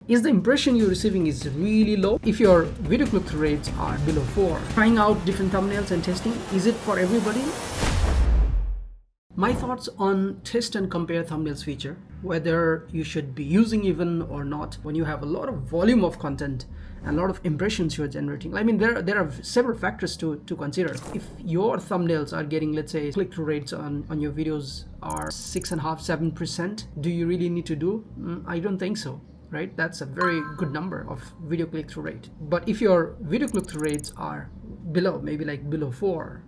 Is the impression you're receiving is really low? If your video click-through rates are below 4, trying out different thumbnails and testing, is it for everybody? My thoughts on test and compare thumbnails feature, whether you should be using even or not when you have a lot of volume of content and a lot of impressions you're generating. I mean, there are several factors to consider. If your thumbnails are getting, let's say, click-through rates on your videos are 6.5–7%, do you really need to do? I don't think so. Right? That's a very good number of video click-through rate. But if your video click-through rates are below, maybe like below 4,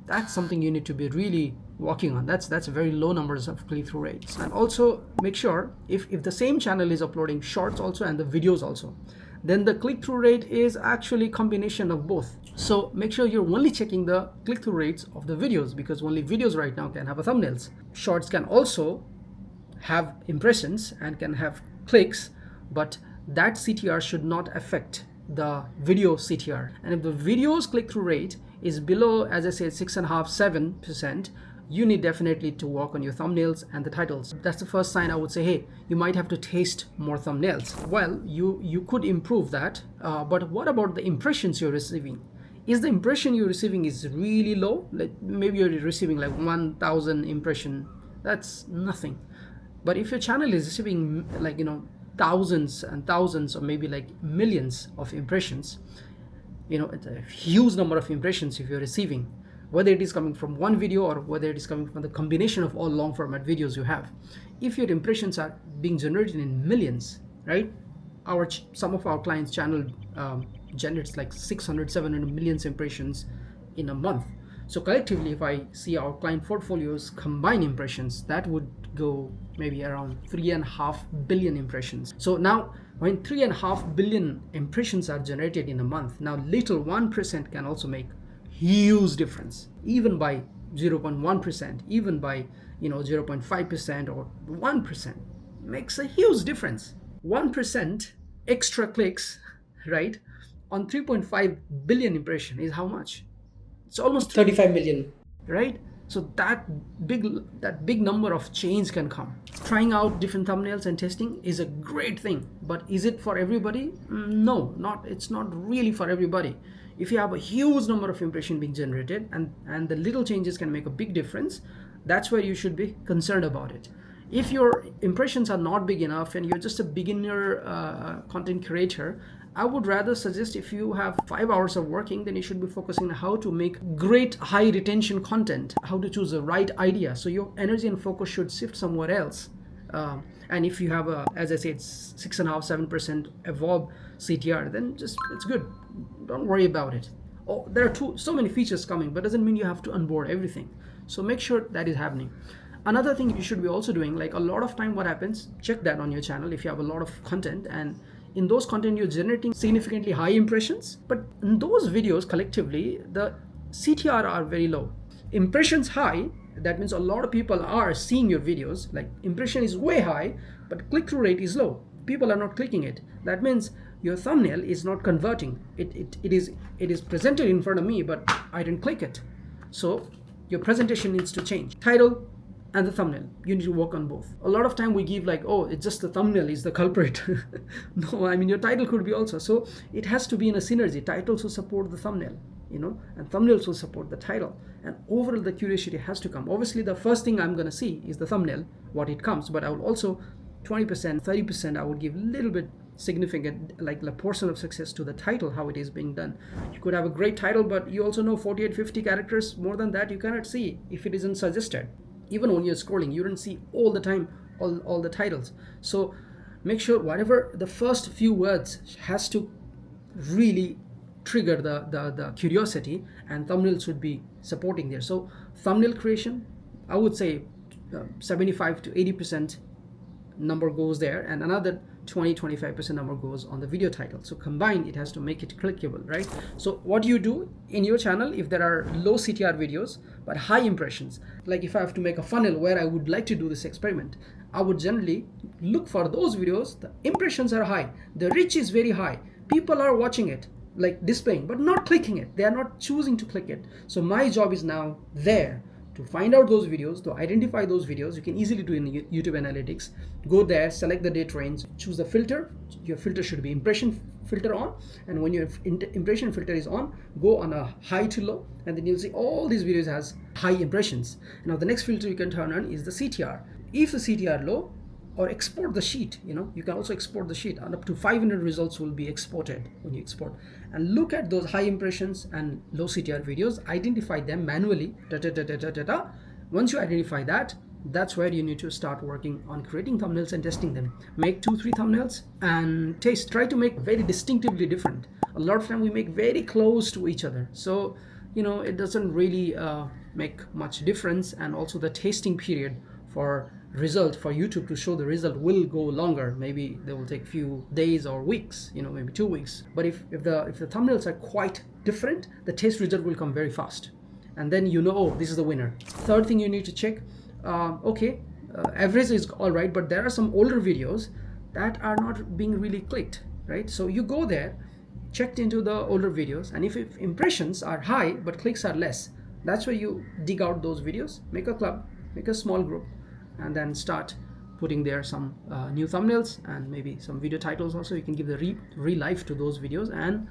that's something you need to be really working on. That's very low numbers of click-through rates. And also make sure if the same channel is uploading shorts also and the videos also, then the click-through rate is actually combination of both. So make sure you're only checking the click-through rates of the videos, because only videos right now can have a thumbnails. Shorts can also have impressions and can have clicks, but that CTR should not affect the video CTR. And if the video's click-through rate is below, as I said, 6.5–7%, you need definitely to work on your thumbnails and the titles. That's the first sign I would say, hey, you might have to taste more thumbnails. Well, you could improve that, but what about the impressions you're receiving? Is the impression you're receiving is really low? Like maybe you're receiving like 1,000 impression. That's nothing. But if your channel is receiving like, thousands and thousands or maybe like millions of impressions, it's a huge number of impressions if you're receiving, whether it is coming from one video or whether it is coming from the combination of all long format videos you have. If your impressions are being generated in millions, right? Some of our clients' channel generates like 600–700 million impressions in a month. So collectively, if I see our client portfolios combine impressions, that would go maybe around 3.5 billion impressions. So now when 3.5 billion impressions are generated in a month, now little 1% can also make huge difference, even by 0.1%, even by 0.5% or 1% makes a huge difference. 1% extra clicks, right, on 3.5 billion impression is how much? It's almost 35 million, right? So that big number of change can come. Trying out different thumbnails and testing is a great thing, but is it for everybody? No, it's not really for everybody. If you have a huge number of impressions being generated and the little changes can make a big difference, that's where you should be concerned about it. If your impressions are not big enough and you're just a beginner content creator, I would rather suggest if you have 5 hours of working, then you should be focusing on how to make great high retention content, how to choose the right idea. So your energy and focus should shift somewhere else. And if you have as I said, 6.5–7% evolve CTR, then just it's good. Don't worry about it. Oh, there are so many features coming, but doesn't mean you have to onboard everything. So make sure that is happening. Another thing you should be also doing, like a lot of time what happens, check that on your channel if you have a lot of content, and in those content you're generating significantly high impressions, but in those videos collectively the CTR are very low. Impressions high, that means a lot of people are seeing your videos, like impression is way high, but click-through rate is low. People are not clicking it. That means your thumbnail is not converting. It is presented in front of me, but I didn't click it. So your presentation needs to change. Title and the thumbnail, you need to work on both. A lot of time we give like, oh, it's just the thumbnail is the culprit. No, I mean your title could be also. So it has to be in a synergy. Titles will support the thumbnail, and thumbnails will support the title. And overall the curiosity has to come. Obviously the first thing I'm gonna see is the thumbnail, what it comes, but I will also 20%, 30%, I would give a little bit significant, like the portion of success to the title, how it is being done. You could have a great title, but you also know 48–50 characters, more than that you cannot see if it isn't suggested. Even when you're scrolling, you don't see all the time all the titles. So make sure whatever the first few words has to really trigger the curiosity, and thumbnail should be supporting there. So thumbnail creation, I would say 75–80% number goes there, and another 20–25% number goes on the video title. So combined it has to make it clickable, right? So what you do in your channel, if there are low CTR videos but high impressions, like if I have to make a funnel where I would like to do this experiment, I would generally look for those videos, the impressions are high, the reach is very high, people are watching it, like displaying, but not clicking it. They are not choosing to click it. So my job is now there To find out those videos, to identify those videos, you can easily do in YouTube Analytics. Go there, select the date range, choose the filter. Your filter should be impression filter on, and when your impression filter is on, go on a high to low, and then you'll see all these videos has high impressions. Now the next filter you can turn on is the CTR. If the CTR low, or export the sheet, you can also export the sheet, and up to 500 results will be exported when you export. And look at those high impressions and low CTR videos, identify them manually. Once you identify that, that's where you need to start working on creating thumbnails and testing them. Make 2-3 thumbnails and test. Try to make very distinctively different. A lot of time we make very close to each other, so it doesn't really make much difference. And also the testing period for result for YouTube to show the result will go longer. Maybe they will take few days or weeks, maybe 2 weeks. But if the thumbnails are quite different, the test result will come very fast, and then oh, this is the winner. Third thing you need to check, average is all right, but there are some older videos that are not being really clicked, right? So you go there, checked into the older videos, and if impressions are high but clicks are less, that's where you dig out those videos, make a club, make a small group, and then start putting there some new thumbnails and maybe some video titles also. You can give the real life to those videos and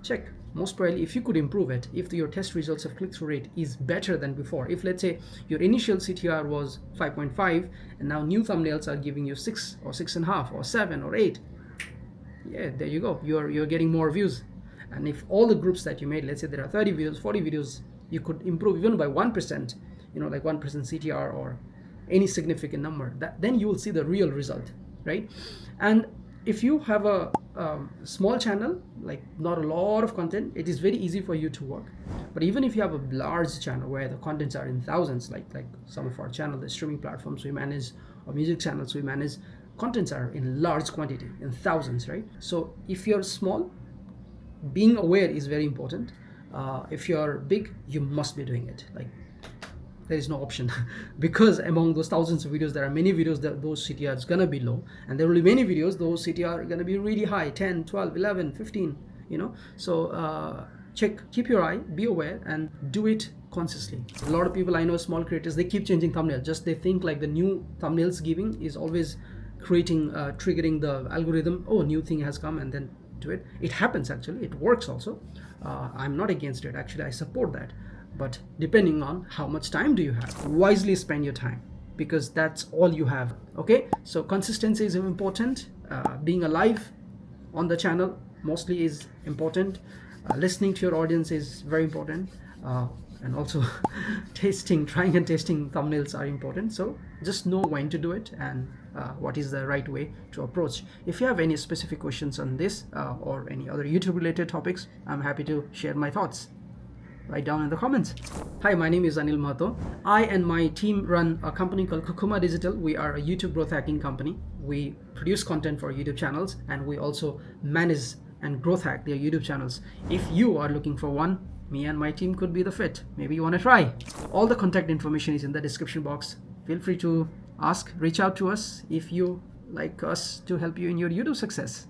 check. Most probably, if you could improve it, if your test results of click-through rate is better than before, if let's say your initial CTR was 5.5 and now new thumbnails are giving you 6 or 6.5 or 7 or 8, yeah, there you go, you're getting more views. And if all the groups that you made, let's say there are 30 videos, 40 videos, you could improve even by 1%, like 1% CTR or any significant number, then you will see the real result, right? And if you have a small channel, like not a lot of content, it is very easy for you to work. But even if you have a large channel where the contents are in thousands, like some of our channel, the streaming platforms we manage, or music channels we manage, contents are in large quantity, in thousands, right? So if you're small, being aware is very important. If you're big, you must be doing it. There is no option because among those thousands of videos, there are many videos that those CTR is gonna be low, and there will be many videos those CTR are gonna be really high, 10, 12, 11, 15, so check, keep your eye, be aware, and do it consistently. A lot of people I know, small creators, they keep changing thumbnails. They think like the new thumbnails giving is always triggering the algorithm. Oh, new thing has come, and then do it. It happens, actually, it works also. I'm not against it, actually, I support that. But depending on how much time do you have, wisely spend your time, because that's all you have. Okay, so consistency is important. Being alive on the channel mostly is important. Listening to your audience is very important, and also trying and testing thumbnails are important. So just know when to do it and what is the right way to approach. If you have any specific questions on this or any other YouTube related topics, I'm happy to share my thoughts. Write down in the comments. Hi, my name is Anil Mahato. I and my team run a company called Cocoma Digital. We are a YouTube growth hacking company. We produce content for YouTube channels, and we also manage and growth hack their YouTube channels. If you are looking for one, me and my team could be the fit. Maybe you want to try. All the contact information is in the description box. Feel free to reach out to us if you like us to help you in your YouTube success.